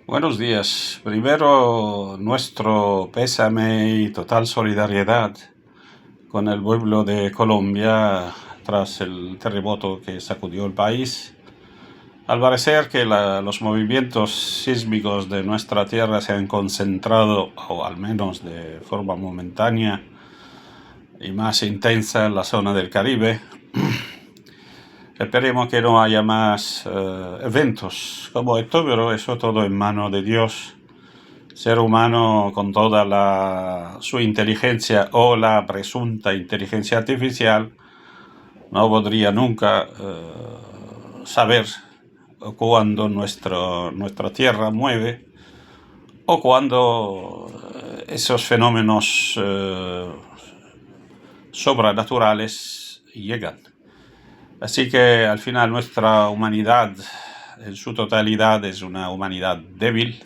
Buenos días. Primero, nuestro pésame y total solidaridad con el pueblo de Colombia tras el terremoto que sacudió el país. Al parecer que los movimientos sísmicos de nuestra tierra se han concentrado, o al menos de forma momentánea y más intensa, en la zona del Caribe. Esperemos que no haya más eventos como esto, pero eso todo en mano de Dios. Ser humano con toda su inteligencia o la presunta inteligencia artificial no podría nunca saber cuándo nuestra Tierra mueve o cuándo esos fenómenos sobrenaturales llegan. Así que al final nuestra humanidad en su totalidad es una humanidad débil,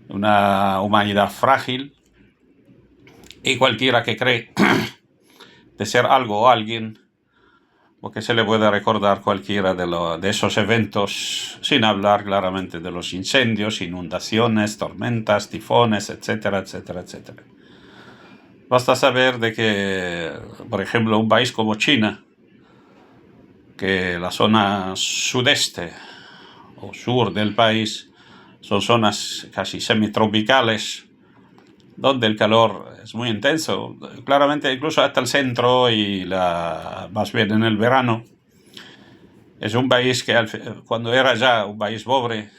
una humanidad frágil, y cualquiera que cree de ser algo o alguien, porque se le puede recordar cualquiera de esos eventos, sin hablar claramente de los incendios, inundaciones, tormentas, tifones, etcétera, etcétera, etcétera. Basta saber de que, por ejemplo, un país como China, que la zona sudeste o sur del país son zonas casi semitropicales, donde el calor es muy intenso, claramente incluso hasta el centro y más bien en el verano. Es un país que cuando era ya un país pobre,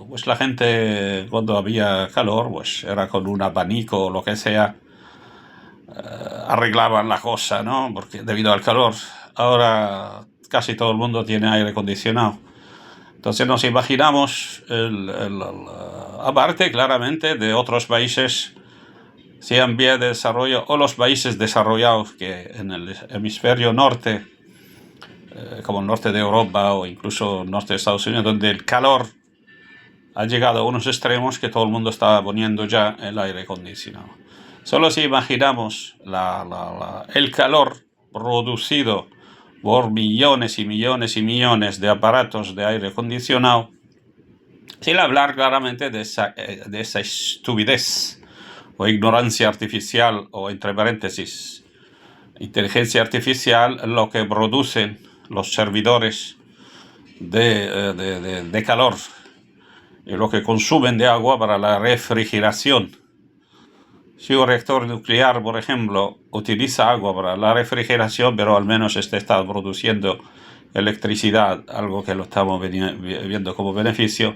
pues la gente cuando había calor, pues era con un abanico o lo que sea, arreglaban la cosa, ¿no? Porque debido al calor, ahora casi todo el mundo tiene aire acondicionado. Entonces nos imaginamos, aparte claramente de otros países, sean vías de desarrollo o los países desarrollados que en el hemisferio norte, como el norte de Europa o incluso el norte de Estados Unidos, donde el calor ha llegado a unos extremos que todo el mundo está poniendo ya el aire acondicionado. Solo si imaginamos el calor producido por millones y millones y millones de aparatos de aire acondicionado, sin hablar claramente de esa estupidez o ignorancia artificial, o entre paréntesis, inteligencia artificial, lo que producen los servidores de calor y lo que consumen de agua para la refrigeración. Si un reactor nuclear, por ejemplo, utiliza agua para la refrigeración, pero al menos está produciendo electricidad, algo que lo estamos viendo como beneficio,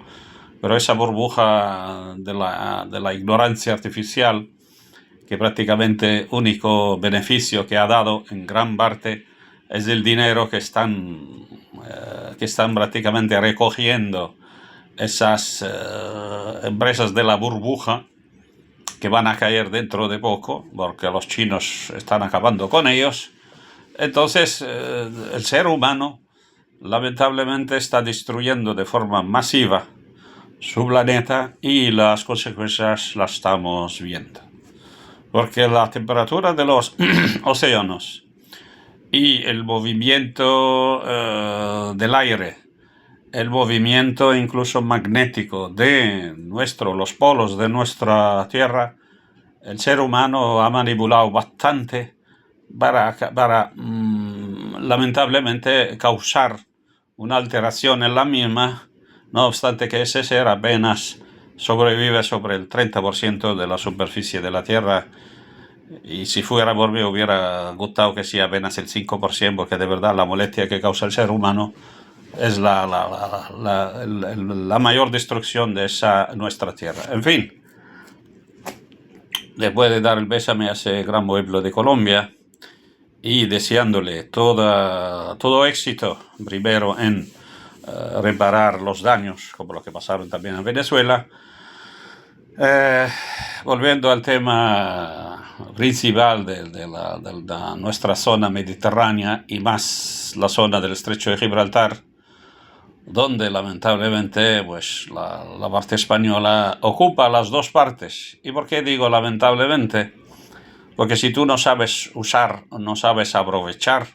pero esa burbuja de la ignorancia artificial, que prácticamente único beneficio que ha dado en gran parte es el dinero que están prácticamente recogiendo esas empresas de la burbuja, que van a caer dentro de poco, porque los chinos están acabando con ellos. Entonces, el ser humano lamentablemente está destruyendo de forma masiva su planeta, y las consecuencias las estamos viendo. Porque la temperatura de los océanos y el movimiento del aire, el movimiento incluso magnético de los polos de nuestra Tierra, el ser humano ha manipulado bastante para lamentablemente causar una alteración en la misma, no obstante que ese ser apenas sobrevive sobre el 30% de la superficie de la Tierra, y si fuera por mí hubiera gustado que sí apenas el 5%, porque de verdad la molestia que causa el ser humano es la mayor destrucción de nuestra Tierra. En fin, después de dar el pésame a ese gran pueblo de Colombia y deseándole todo éxito, primero en reparar los daños, como los que pasaron también en Venezuela, volviendo al tema principal de nuestra zona mediterránea, y más la zona del Estrecho de Gibraltar, donde lamentablemente pues la parte española ocupa las dos partes. ¿Y por qué digo lamentablemente? Porque si tú no sabes usar, no sabes aprovechar,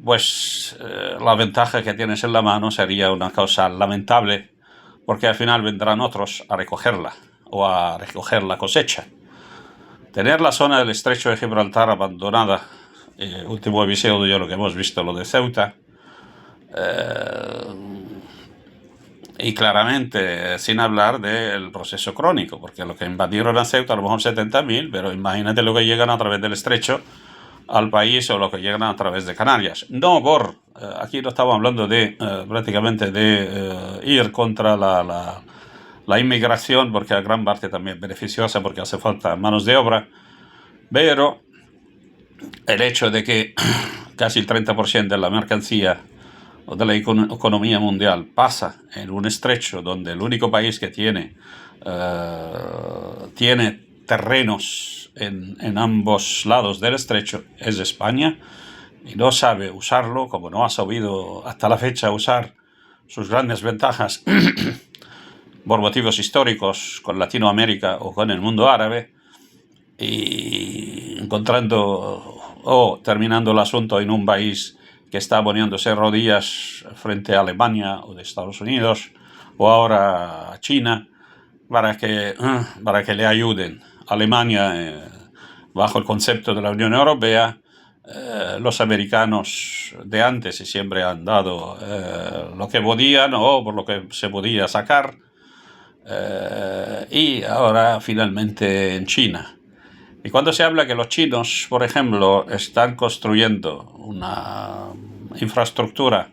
pues la ventaja que tienes en la mano sería una cosa lamentable porque al final vendrán otros a recogerla o a recoger la cosecha. Tener la zona del estrecho de Gibraltar abandonada, último episodio lo que hemos visto, lo de Ceuta, y claramente sin hablar del proceso crónico, porque lo que invadieron a Ceuta a lo mejor 70.000, pero imagínate lo que llegan a través del estrecho al país o lo que llegan a través de Canarias. No por, aquí no estamos hablando de prácticamente de ir contra la inmigración, porque a gran parte también es beneficiosa porque hace falta manos de obra, pero el hecho de que casi el 30% de la mercancía o de la economía mundial pasa en un estrecho donde el único país que tiene terrenos en ambos lados del estrecho es España, y no sabe usarlo, como no ha sabido hasta la fecha usar sus grandes ventajas por motivos históricos con Latinoamérica o con el mundo árabe, y encontrando o terminando el asunto en un país que está poniéndose rodillas frente a Alemania o de Estados Unidos o ahora a China para que le ayuden. Alemania, bajo el concepto de la Unión Europea, los americanos de antes y siempre han dado lo que podían o por lo que se podía sacar, y ahora finalmente en China. Y cuando se habla que los chinos, por ejemplo, están construyendo una infraestructura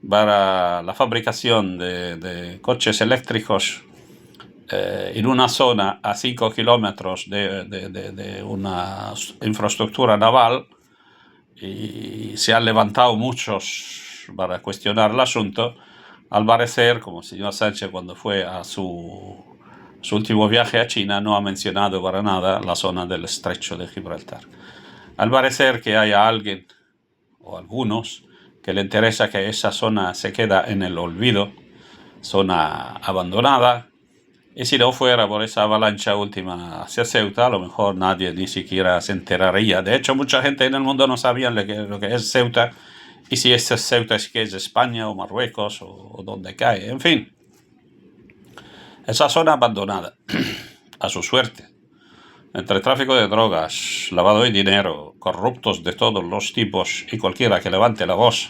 para la fabricación de coches eléctricos en una zona a 5 kilómetros de una infraestructura naval, y se han levantado muchos para cuestionar el asunto, al parecer, como el señor Sánchez cuando fue a su último viaje a China no ha mencionado para nada la zona del estrecho de Gibraltar. Al parecer que haya alguien o algunos que le interesa que esa zona se queda en el olvido, zona abandonada, y si no fuera por esa avalancha última hacia Ceuta, a lo mejor nadie ni siquiera se enteraría. De hecho, mucha gente en el mundo no sabía lo que es Ceuta, y si es Ceuta es que es España o Marruecos o donde cae. En fin, esa zona abandonada, a su suerte, entre tráfico de drogas, lavado de dinero, corruptos de todos los tipos y cualquiera que levante la voz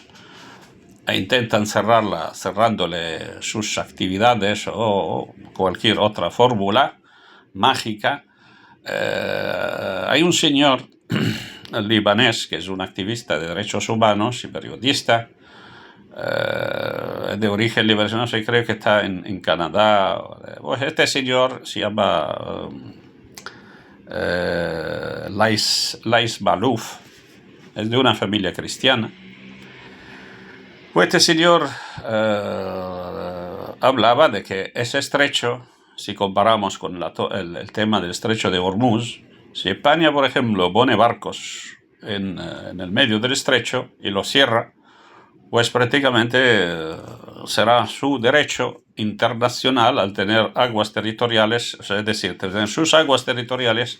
e intentan cerrarla, cerrándole sus actividades o cualquier otra fórmula mágica. Hay un señor libanés que es un activista de derechos humanos y periodista, de origen libanés, y creo que está en Canadá. Pues este señor se llama Lais Malouf, es de una familia cristiana. Pues este señor hablaba de que ese estrecho, si comparamos con el tema del estrecho de Hormuz, si España, por ejemplo, pone barcos en el medio del estrecho y lo cierra, pues prácticamente será su derecho internacional al tener aguas territoriales, es decir, tener sus aguas territoriales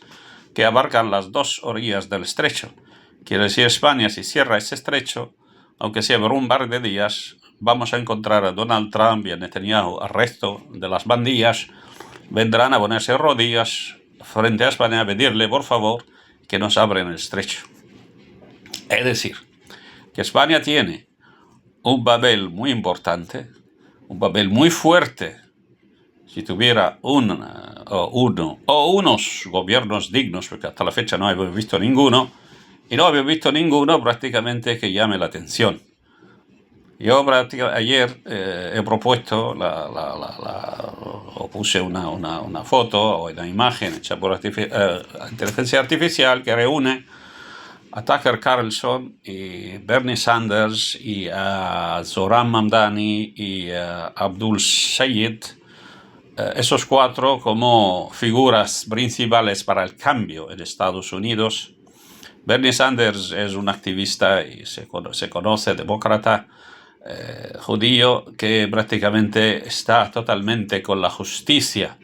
que abarcan las dos orillas del estrecho. Quiere decir, España, si cierra ese estrecho, aunque sea por un par de días, vamos a encontrar a Donald Trump y a Netanyahu, al resto de las bandillas, vendrán a ponerse rodillas frente a España a pedirle, por favor, que nos abren el estrecho. Es decir, que España tiene un papel muy importante, un papel muy fuerte, si tuviera uno o unos gobiernos dignos, porque hasta la fecha no hemos visto ninguno, y no había visto ninguno prácticamente que llame la atención. Yo ayer he propuesto, o puse una foto o una imagen hecha por inteligencia artificial que reúne a Tucker Carlson y Bernie Sanders y a Zohran Mamdani y a Abdul Sayed, esos cuatro como figuras principales para el cambio en Estados Unidos. Bernie Sanders es un activista y se conoce demócrata judío que prácticamente está totalmente con la justicia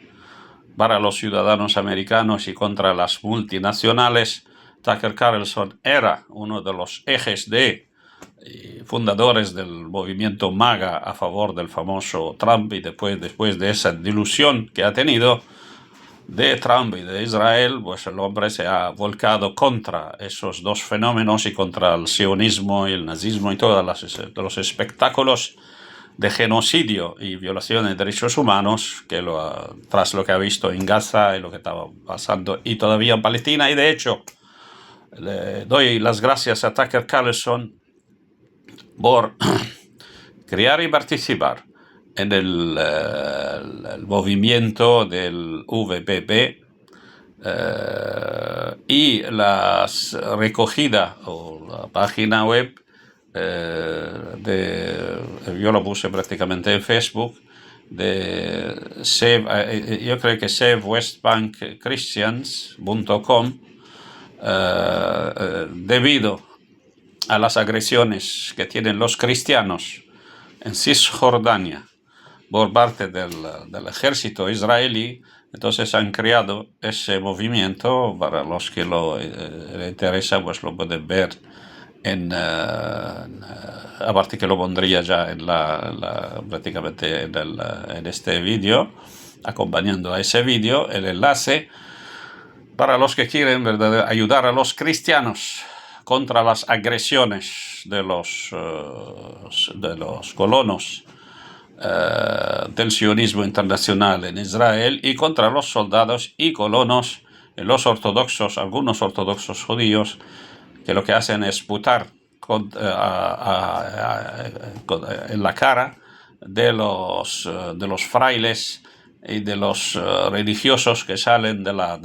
para los ciudadanos americanos y contra las multinacionales. Tucker Carlson era uno de los ejes de y fundadores del movimiento MAGA a favor del famoso Trump, y después de esa dilución que ha tenido de Trump y de Israel, pues el hombre se ha volcado contra esos dos fenómenos y contra el sionismo y el nazismo y todos los espectáculos de genocidio y violación de derechos humanos tras lo que ha visto en Gaza y lo que estaba pasando y todavía en Palestina. Y de hecho, le doy las gracias a Tucker Carlson por crear y participar en el movimiento del VPP y la recogida o la página web yo lo puse prácticamente en Facebook, yo creo que savewestbankchristians.com, debido a las agresiones que tienen los cristianos en Cisjordania por parte del ejército israelí. Entonces han creado ese movimiento. Para los que le interesa, pues lo pueden ver aparte que lo pondría ya prácticamente en este vídeo, acompañando a ese vídeo, el enlace para los que quieren ayudar a los cristianos contra las agresiones de los colonos del sionismo internacional en Israel y contra los soldados y colonos, los ortodoxos, algunos ortodoxos judíos, que lo que hacen es putar en la cara de los frailes y de los religiosos que salen de la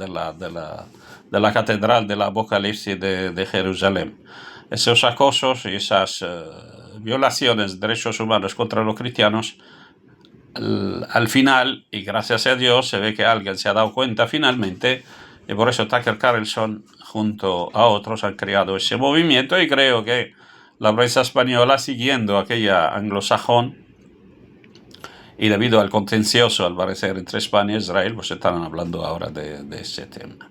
catedral del Apocalipsis de Jerusalén. Esos acosos y esas violaciones de derechos humanos contra los cristianos, al final, y gracias a Dios, se ve que alguien se ha dado cuenta finalmente, y por eso Tucker Carlson junto a otros han creado ese movimiento, y creo que la prensa española, siguiendo aquella anglosajón, y debido al contencioso, al parecer, entre España e Israel, pues están hablando ahora de ese tema.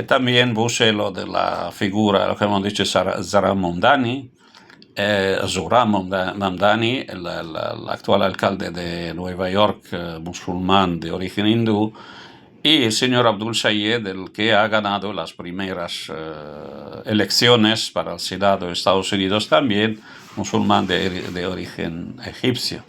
También puse lo de la figura, lo que hemos dicho, Zohran Mamdani, el actual alcalde de Nueva York, musulmán de origen hindú, y el señor Abdul Sayed, el que ha ganado las primeras elecciones para el Senado de Estados Unidos, también musulmán de origen egipcio.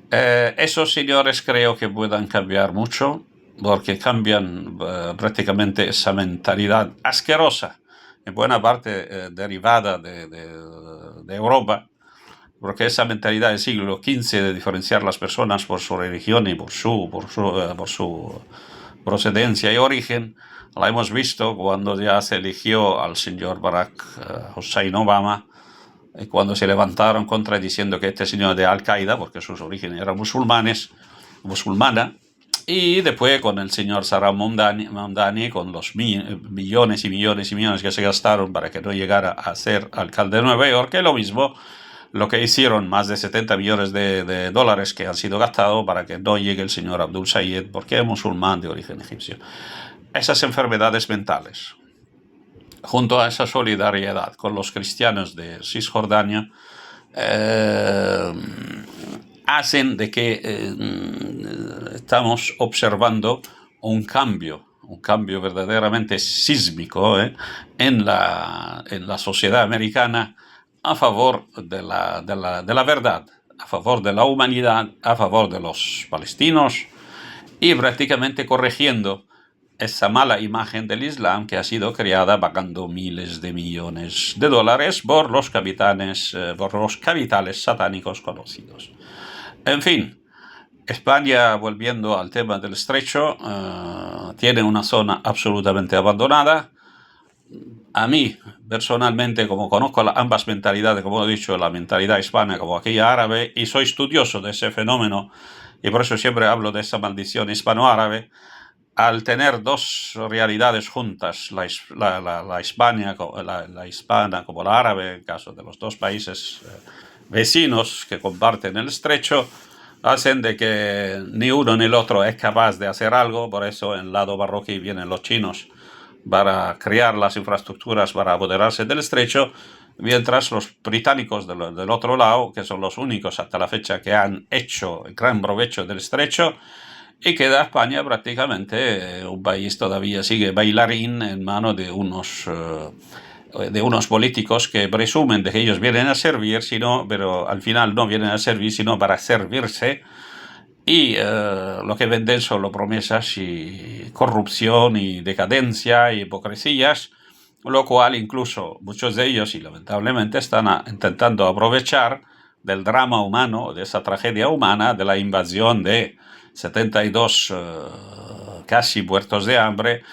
Esos señores creo que puedan cambiar mucho, porque cambian prácticamente esa mentalidad asquerosa, en buena parte derivada de Europa, porque esa mentalidad del siglo XV de diferenciar las personas por su religión y por su procedencia y origen, la hemos visto cuando ya se eligió al señor Barack Hussein Obama, cuando se levantaron contra diciendo que este señor de Al-Qaeda, porque sus orígenes eran musulmana, y después con el señor Zohran Mamdani, con los millones y millones y millones que se gastaron para que no llegara a ser alcalde de Nueva York, que es lo mismo lo que hicieron, más de 70 millones de dólares que han sido gastados para que no llegue el señor Abdul Sayed, porque es musulmán de origen egipcio. Esas enfermedades mentales, junto a esa solidaridad con los cristianos de Cisjordania, hacen de que estamos observando un cambio verdaderamente sísmico en la sociedad americana, a favor de la verdad, a favor de la humanidad, a favor de los palestinos, y prácticamente corrigiendo esa mala imagen del Islam que ha sido creada pagando miles de millones de dólares por los capitales satánicos conocidos. En fin, España, volviendo al tema del estrecho, tiene una zona absolutamente abandonada. A mí, personalmente, como conozco ambas mentalidades, como he dicho, la mentalidad hispana como aquella árabe, y soy estudioso de ese fenómeno, y por eso siempre hablo de esa maldición hispano-árabe, al tener dos realidades juntas, la hispana como la árabe, en caso de los dos países vecinos que comparten el estrecho, hacen de que ni uno ni el otro es capaz de hacer algo. Por eso en el lado marroquí vienen los chinos para crear las infraestructuras para apoderarse del estrecho, mientras los británicos del otro lado, que son los únicos hasta la fecha que han hecho gran provecho del estrecho, y queda España prácticamente un país todavía sigue bailarín en manos de unos políticos que presumen de que ellos vienen a servir, pero al final no vienen a servir, sino para servirse, y lo que venden solo promesas y corrupción y decadencia y hipocresías, lo cual incluso muchos de ellos, y lamentablemente, están intentando aprovechar del drama humano, de esa tragedia humana, de la invasión de 72 casi muertos de hambre,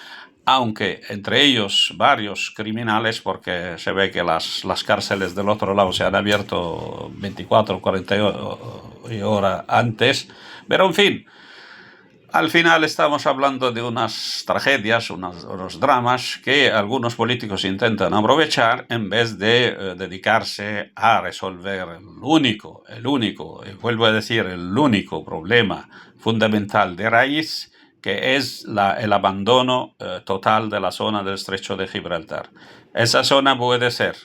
aunque entre ellos varios criminales, porque se ve que las cárceles del otro lado se han abierto 24 o 40 horas antes, pero en fin, al final estamos hablando de unas tragedias, unos dramas que algunos políticos intentan aprovechar en vez de dedicarse a resolver el único, y vuelvo a decir, el único problema fundamental de raíz, que es el abandono total de la zona del Estrecho de Gibraltar. Esa zona puede ser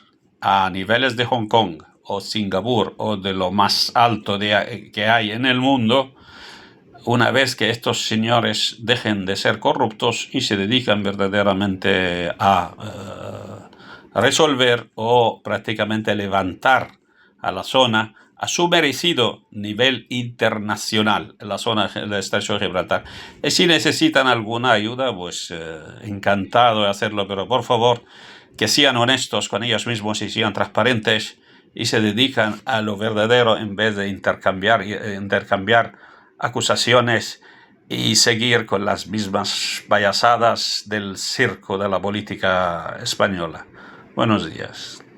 a niveles de Hong Kong o Singapur o de lo más alto que hay en el mundo, una vez que estos señores dejen de ser corruptos y se dedican verdaderamente a resolver o prácticamente levantar a la zona a su merecido nivel internacional, en la zona del Estrecho de Gibraltar. Y si necesitan alguna ayuda, pues encantado de hacerlo, pero por favor, que sean honestos con ellos mismos y sean transparentes y se dedican a lo verdadero en vez de intercambiar acusaciones y seguir con las mismas payasadas del circo de la política española. Buenos días.